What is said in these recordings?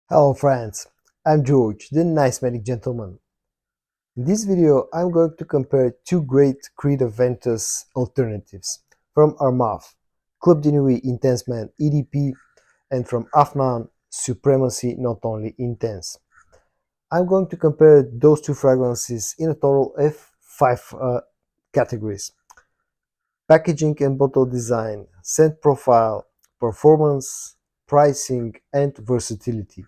Hello friends, I'm George, the nice medic gentleman. In this video, I'm going to compare two great Creed AVENTUS alternatives from ARMAF, Club de Nuit Intense Man EDP, and from AFNAN, Supremacy Not Only Intense. I'm going to compare those two fragrances in a total of five categories: packaging and bottle design, scent profile, performance, pricing, and versatility.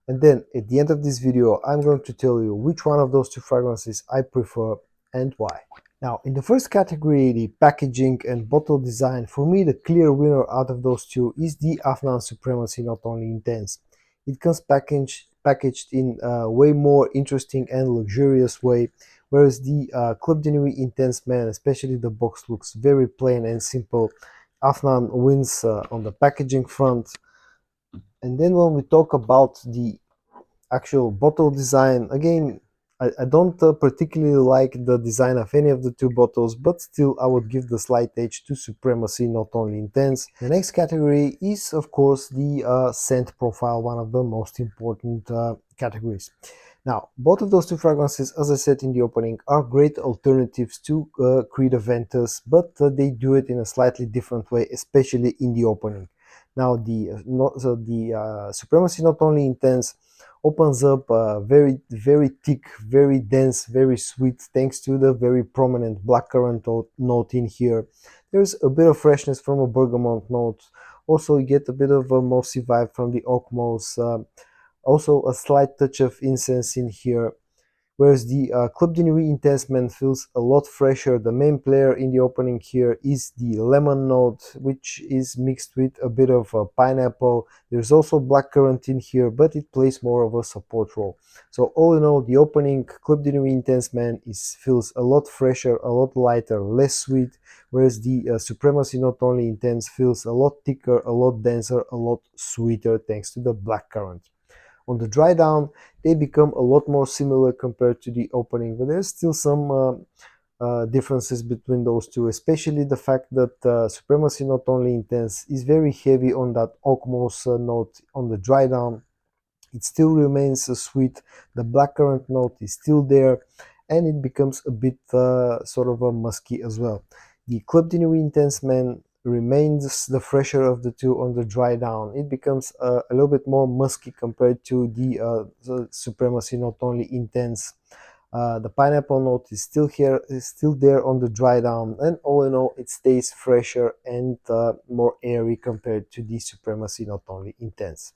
And then at the end of this video, I'm going to tell you which one of those two fragrances I prefer and why. Now, in the first category, the packaging and bottle design, for me the clear winner out of those two is the Afnan Supremacy Not Only Intense. It comes packaged in a way more interesting and luxurious way, whereas the Club de Nuit Intense Man, especially the box, looks very plain and simple. Afnan wins on the packaging front. And then when we talk about the actual bottle design, again, I don't particularly like the design of any of the two bottles, but still I would give the slight edge to Supremacy Not Only Intense. The next category is of course the scent profile, one of the most important categories. Now, both of those two fragrances, as I said in the opening, are great alternatives to Creed AVENTUS, but they do it in a slightly different way, especially in the opening. Now, the Supremacy Not Only Intense opens up very, very thick, very dense, very sweet, thanks to the very prominent blackcurrant note in here. There's a bit of freshness from a bergamot note. Also, you get a bit of a mossy vibe from the oak moss. Also, a slight touch of incense in here, whereas the Club de Nuit Intense Man feels a lot fresher. The main player in the opening here is the lemon note, which is mixed with a bit of pineapple. There's also blackcurrant in here, but it plays more of a support role. So all in all, the opening Club de Nuit Intense Man feels a lot fresher, a lot lighter, less sweet, whereas the Supremacy Not Only Intense feels a lot thicker, a lot denser, a lot sweeter thanks to the blackcurrant. On the Drydown, they become a lot more similar compared to the opening, but there's still some differences between those two, especially the fact that Supremacy Not Only Intense is very heavy on that oak moss note on the Drydown. It still remains sweet, the blackcurrant note is still there, and it becomes a bit sort of a musky as well. The Club de Nuit Intense Man remains the fresher of the two on the Drydown. It becomes a little bit more musky compared to the Supremacy Not Only Intense. The pineapple note is still here, is still there on the Drydown, and all in all, it stays fresher and more airy compared to the Supremacy Not Only Intense.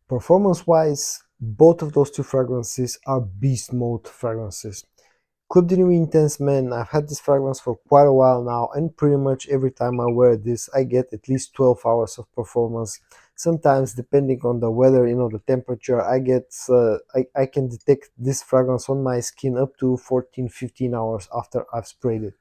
Performance-wise, both of those two fragrances are beast mode fragrances. Club de Nuit Intense Man, I've had this fragrance for quite a while now, and pretty much every time I wear this, I get at least 12 hours of performance. Sometimes, depending on the weather, the temperature, I can detect this fragrance on my skin up to 14-15 hours after I've sprayed it.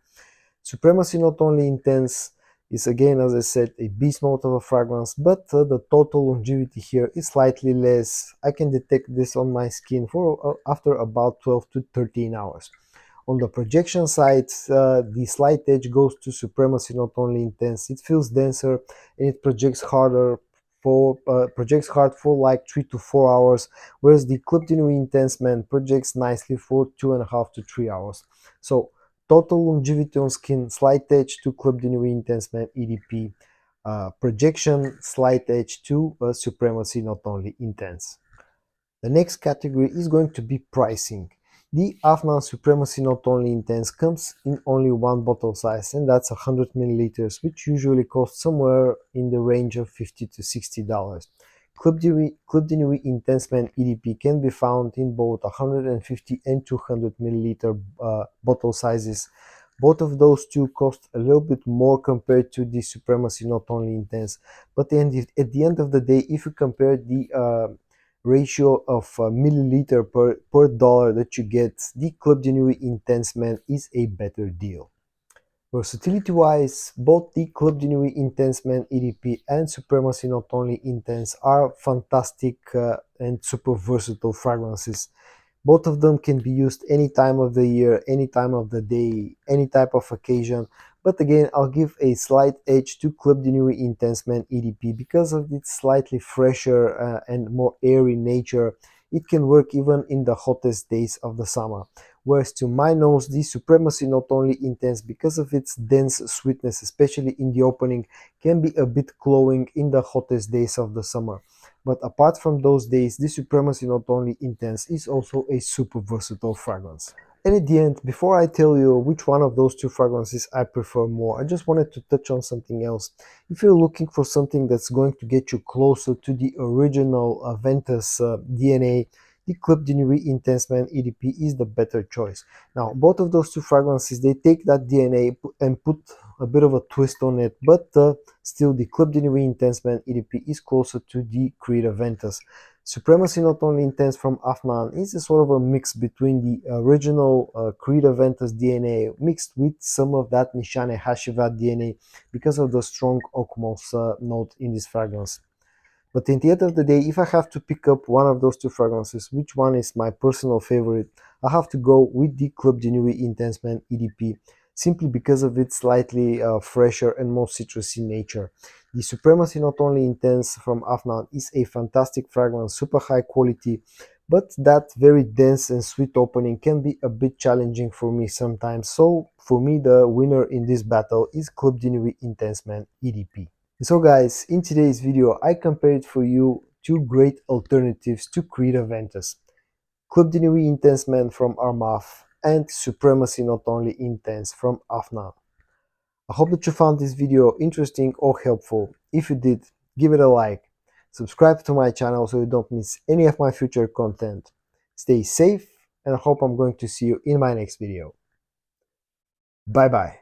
Supremacy Not Only Intense is, again, as I said, a beast mode of a fragrance, but the total longevity here is slightly less. I can detect this on my skin for after about 12 to 13 hours. On the projection side, the slight edge goes to Supremacy Not Only Intense. It feels denser and it projects harder projects hard for like 3 to 4 hours, whereas the Club de Nuit Intense Man projects nicely for 2.5 to 3 hours. So total longevity on skin, slight edge to Club de Nuit Intense Man EDP. Projection, slight edge to Supremacy Not Only Intense. The next category is going to be pricing. The AFNAN Supremacy Not Only Intense comes in only one bottle size, and that's 100 milliliters, which usually costs somewhere in the range of $50 to $60. Club de Nuit Intense Man EDP can be found in both 150 and 200 milliliter bottle sizes. Both of those two cost a little bit more compared to the Supremacy Not Only Intense, but at the end of the day, if you compare the ratio of milliliter per dollar that you get, the Club de Nuit Intense Man is a better deal. Versatility wise, both the Club de Nuit Intense Man EDP and Supremacy Not Only Intense are fantastic and super versatile fragrances. Both of them can be used any time of the year, any time of the day, any type of occasion, But again, I'll give a slight edge to Club de Nuit Intense Man EDP because of its slightly fresher and more airy nature. It can work even in the hottest days of the summer. Whereas to my nose, the Supremacy Not Only Intense, because of its dense sweetness, especially in the opening, can be a bit cloying in the hottest days of the summer. But apart from those days, the Supremacy Not Only Intense is also a super versatile fragrance. And at the end, before I tell you which one of those two fragrances I prefer more, I just wanted to touch on something else. If you're looking for something that's going to get you closer to the original AVENTUS DNA, the Club de Nuit Intense Man EDP is the better choice. Now, both of those two fragrances, they take that DNA and put a bit of a twist on it, but still the Club de Nuit Intense Man EDP is closer to the Creed AVENTUS. Supremacy Not Only Intense from AFNAN is a sort of a mix between the original Creed AVENTUS DNA mixed with some of that Nishane Hashivat DNA because of the strong oak moss note in this fragrance. But at the end of the day, if I have to pick up one of those two fragrances, which one is my personal favorite, I have to go with the Club de Nuit Intense Man EDP, simply because of its slightly fresher and more citrusy nature. The Supremacy Not Only Intense from AFNAN is a fantastic fragrance, super high quality, but that very dense and sweet opening can be a bit challenging for me sometimes. So for me, the winner in this battle is Club de Nuit Intense Man EDP. So guys, in today's video, I compared for you two great alternatives to Creed AVENTUS. Club de Nuit Intense Man from ARMAF and Supremacy Not Only Intense from AFNAN. I hope that you found this video interesting or helpful. If you did, give it a like. Subscribe to my channel so you don't miss any of my future content. Stay safe, and I hope I'm going to see you in my next video. Bye bye.